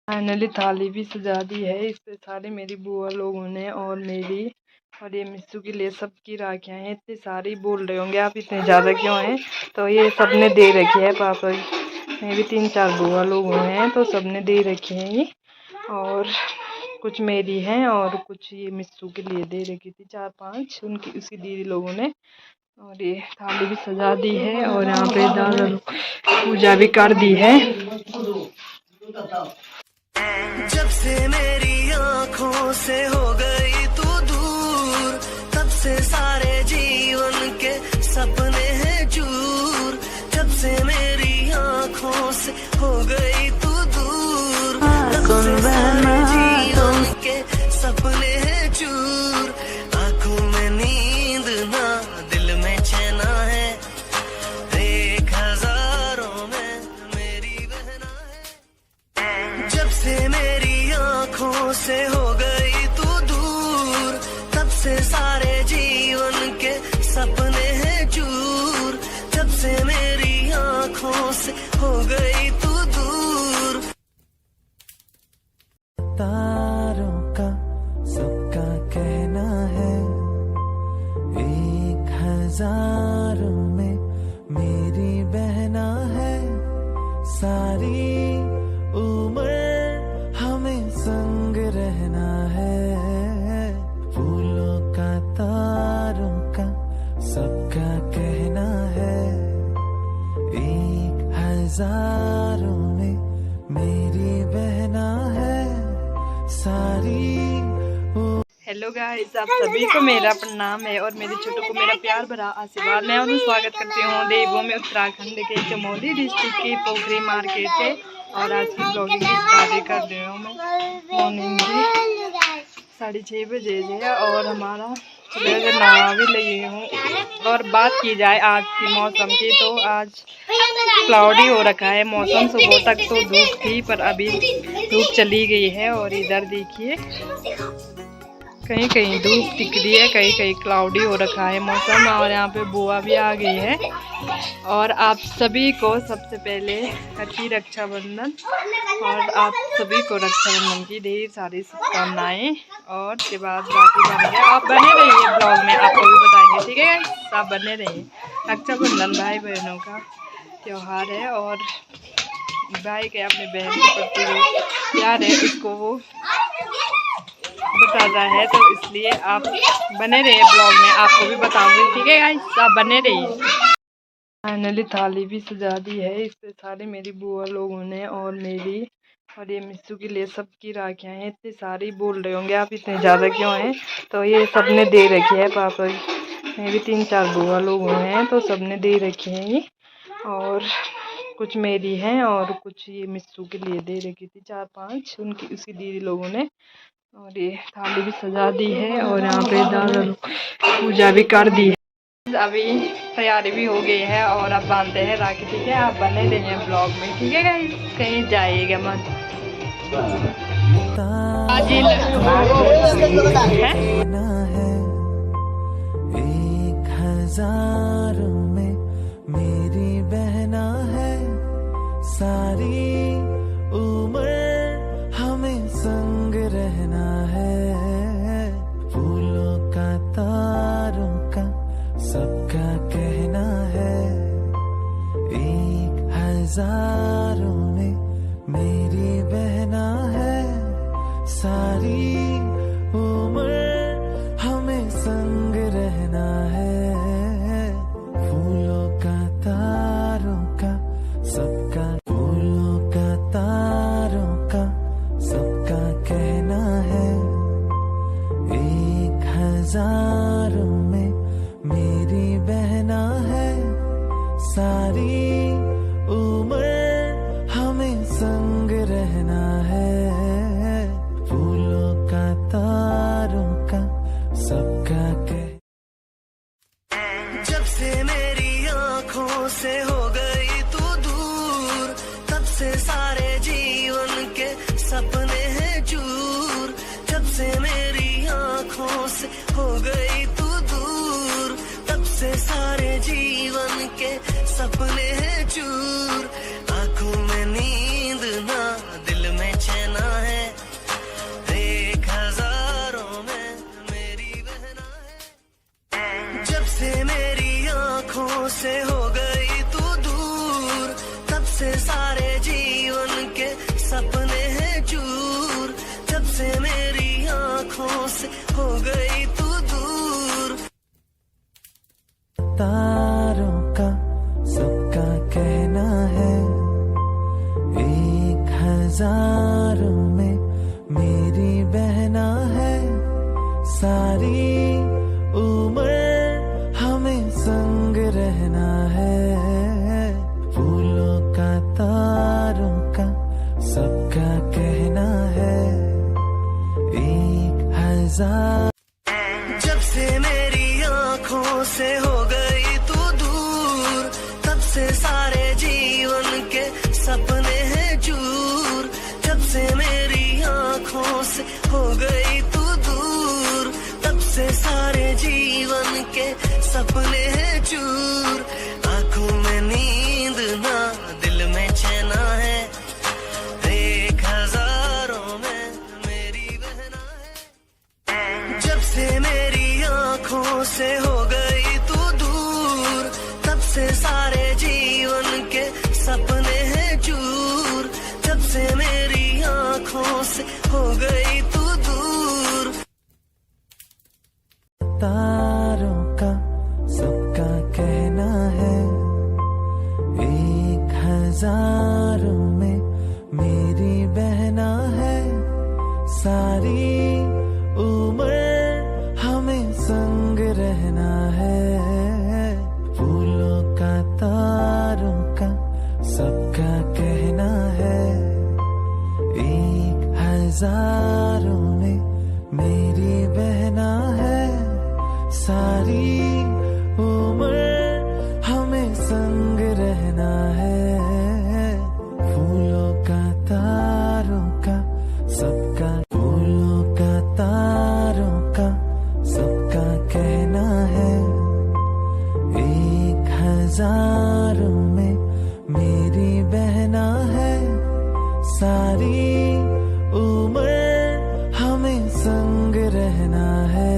Finally थाली भी सजा दी है। इस पे सारे मेरी बुआ लोगों ने और मेरी और ये मिस्सू के लिए सबकी राखियाँ हैं। इतनी सारी बोल रहे होंगे आप इतने ज़्यादा क्यों हैं, तो ये सब ने दे रखी है। पापा मेरी 3-4 बुआ लोग हैं तो सब ने दे रखी हैं ये, और कुछ मेरी हैं और कुछ ये मिस्सू के लिए दे रखी थी 4-5 उनकी उसकी दीदी लोगों ने। और ये थाली भी सजा दी है और यहाँ पे दादा पूजा भी कर दी है। जब से मेरी आँखों से हो गई तू दूर, तब से सारे जीवन के सपने हैं चूर। जब से मेरी आँखों से हो गई तू दूर, तब से सारे जीवन के सपने हैं चूर। आँखों में नींद ना दिल में चैना है, एक हजारों में मेरी बहना है। जब से मेरी आँखों से हो गई तू दूर, तब से सारे जीवन के सपने हैं चूर। जब से मेरी आँखों से हो गई तू दूर। तारों का सबका कहना है, 1000 में मेरी बहना है। सारी उम्र हमें संग रहना है, फूलों का तारों का सबका कहना है। 1000 में मेरी बहना है। सारी हेलो गाइस, आप सभी को मेरा प्रणाम है और मेरे छोटों को मेरा प्यार भरा आशीर्वाद। मैं उन्हें स्वागत करती हूँ देवों में उत्तराखंड के चमोली डिस्ट्रिक्ट की पोखरी मार्केट से। और आज की ब्लॉगिंग स्टार्ट कर रही हूँ मैं मॉर्निंग में 6:30 बजे है और हमारा सुबह से नहा भी लगी हूँ। और बात की जाए आज की मौसम की, तो आज क्लाउडी हो रखा है मौसम। सुबह तक तो धूप थी पर अभी धूप चली गई है। और इधर देखिए कहीं कहीं धूप दिख रही है, कहीं कहीं क्लाउडी हो रखा है मौसम। और यहाँ पे बुआ भी आ गई है। और आप सभी को सबसे पहले हैप्पी रक्षाबंधन, और आप सभी को रक्षाबंधन की ढेर सारी शुभकामनाएं। और उसके बाद बाकी जाएंगे, आप बने रहिए ब्लॉग में, आपको भी बताएंगे, ठीक है। आप बने रहिए। रक्षाबंधन भाई बहनों का त्यौहार है और भाई के अपने बहन के प्रति जो प्यार है उसको वो बताता है, तो इसलिए आप बने रहिए ब्लॉग में, आपको भी बताऊंगी, ठीक है गाइस। आप बने रहिए। फाइनली थाली भी सजा दी है। इस पे सारे मेरी बुआ लोगों ने और मेरी और ये मिस्सू के लिए सबकी राखियाँ हैं। इतनी सारी बोल रहे होंगे आप इतने ज़्यादा क्यों हैं, तो ये सब ने दे रखी है। पापा मेरी 3-4 बुआ लोग हैं तो सब ने दे रखी हैं ये, और कुछ मेरी हैं और कुछ ये मिस्सू के लिए दे रखी थी 4-5 उनकी उसकी दीदी लोगों ने। और ये थाली भी सजा दी है और यहाँ पे दादा पूजा भी कर दी है। अभी तैयारी भी हो गई है और अब बांधते हैं राखी, ठीक है। आप बने रहिए ब्लॉग में, ठीक है गाइस, कहीं जाइएगा मत। आज 1000 में मेरी बहना है। सारी उम्र हमें संग रहना है, फूलों का तारों का सबका कहना है। 1000 में मेरी बहना है। सारी उम्र हमें संग रहना है, फूलों का तारों का सबका, फूलों का तारों का सबका कहना है। 1000 में मेरी बहना है। सारी उम्र हमें संग रहना है, फूलों का तारों का सबका कह। जब से मेरी आँखों से हो गई तू दूर, तब से सारे जीवन के सपने हैं चूर। जब से मेरी आँखों से हो गई तू दूर, तब से सारे जीवन के सपने हैं चूर। आँखों में नींद ना दिल में चैना हजारों में मेरी बहना है, सारी उम्र हमें संग रहना है। फूलों का तारों का सबका कहना है, 1000। जब से मेरी आँखों से हो गई तू दूर, तब से सारे जीवन के सपने हैं चूर। जब से मेरी आँखों से हो गई तू दूर, तब से सारे जीवन के सपने हैं चूर। आँखों में नींद ना दिल में चैना है, 1000 में मेरी बहना है। जब से मेरी आँखों से हो गई तू दूर, तब से सारे जीवन के सपने हैं चूर। जब से मेरी आँखों से हो गई तू दूर। तारों का सबका कहना है, 1000 में मेरी बहना है, सारी उम्र हमें संग रहना है। फूलों का तारों का सबका कहना है, 1000 में मेरी बहना है, सारी उम्र हमें संग रहना है। फूलों का तारों का सबका, फूलों का तारों का सबका कहना है, 1000 में मेरी बहना है, सारी उम्र हमें संग रहना है।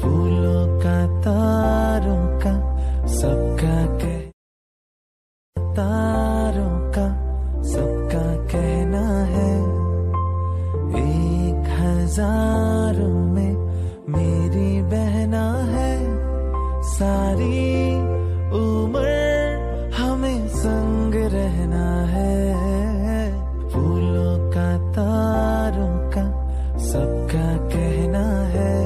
फूलों का तारों का सबका तारों का सबका कहना है, 1000 में मेरी बहना है, सारी उम्र हमें संग रहना है। फूलों का तारों का सबका कहना है,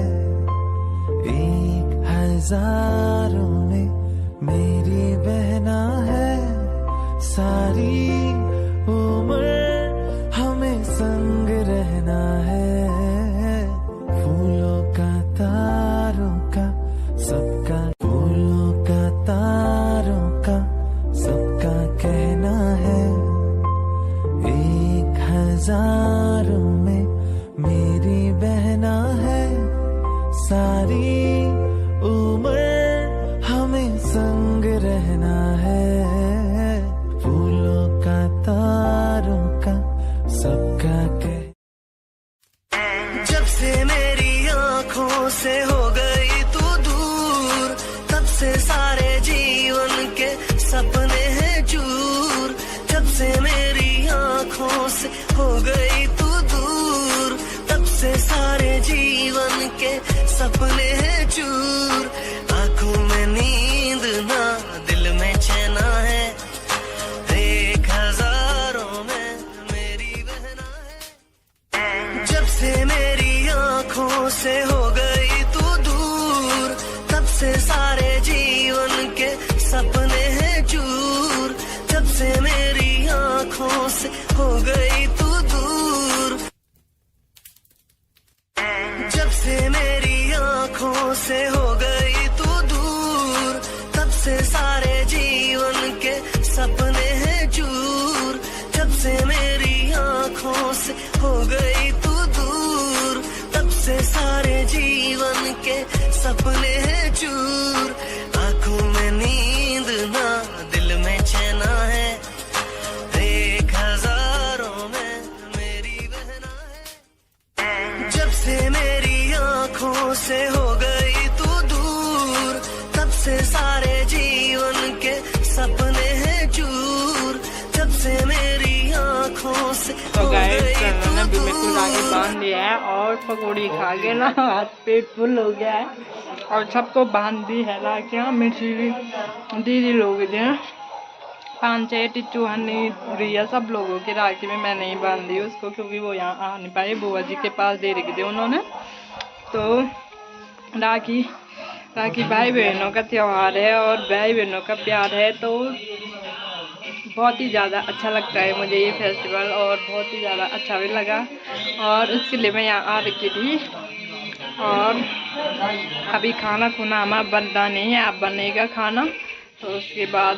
1000 में मेरी बहना है, सारी उम्र हमें संग रहना है। फूलों का तारों का सबका, फूलों का तारों का सबका कहना है, 1000 में मेरी बहना है, सारी उम्र हमें संग रहना है। फूलों का तारों का सबका जब से मेरी आँखों से हो गई तू दूर, तब से सारे जीवन के सपने हैं चूर। जब से मेरी आँखों से हो गई तू दूर, तब से सारे जीवन के सपने हैं चूर। आँखों में नींद ना दिल में चैना है, 1000 में मेरी बहना है। जब से मेरी आँखों से हो गई तू दूर, तब से सारे जीवन के सपने हैं चूर। जब से मेरी आँखों से हो गई तू दूर, जब से मेरी आँखों से हो गई तू दूर, तब से सारे जीवन के सपने हैं चूर। जब से मेरी आँखों से हो गई तू दूर, तब से सारे जीवन के सपने हैं चूर। आँखों में नींद ना दिल में चैना है, 1000 में मेरी बहना है। जब से मेरी आँखों से हो गई तू दूर, तब से सारे जीवन के सपने हैं चूर। जब से मेरी आँखों से तो गाइस मैंने भी मेरे को लाके बांध दिया है और पकौड़ी खा के ना हाथ पेट फुल हो गया है और सबको बांध दी है लाके। मिर्ची दीदी लोग हैं पांचे, टिच्चू, हनी, रिया सब लोगों की राखी में मैं नहीं बांधी उसको, क्योंकि वो यहाँ आ नहीं पाए, बुआ जी के पास दे रखे थे उन्होंने। तो राखी भाई बहनों का त्यौहार है और भाई बहनों का प्यार है, तो बहुत ही ज़्यादा अच्छा लगता है मुझे ये फेस्टिवल, और बहुत ही ज़्यादा अच्छा भी लगा, और इसके लिए मैं यहाँ आ रखी थी। और अभी खाना खुना हमारा बनता नहीं है, अब बनेगा खाना, तो उसके बाद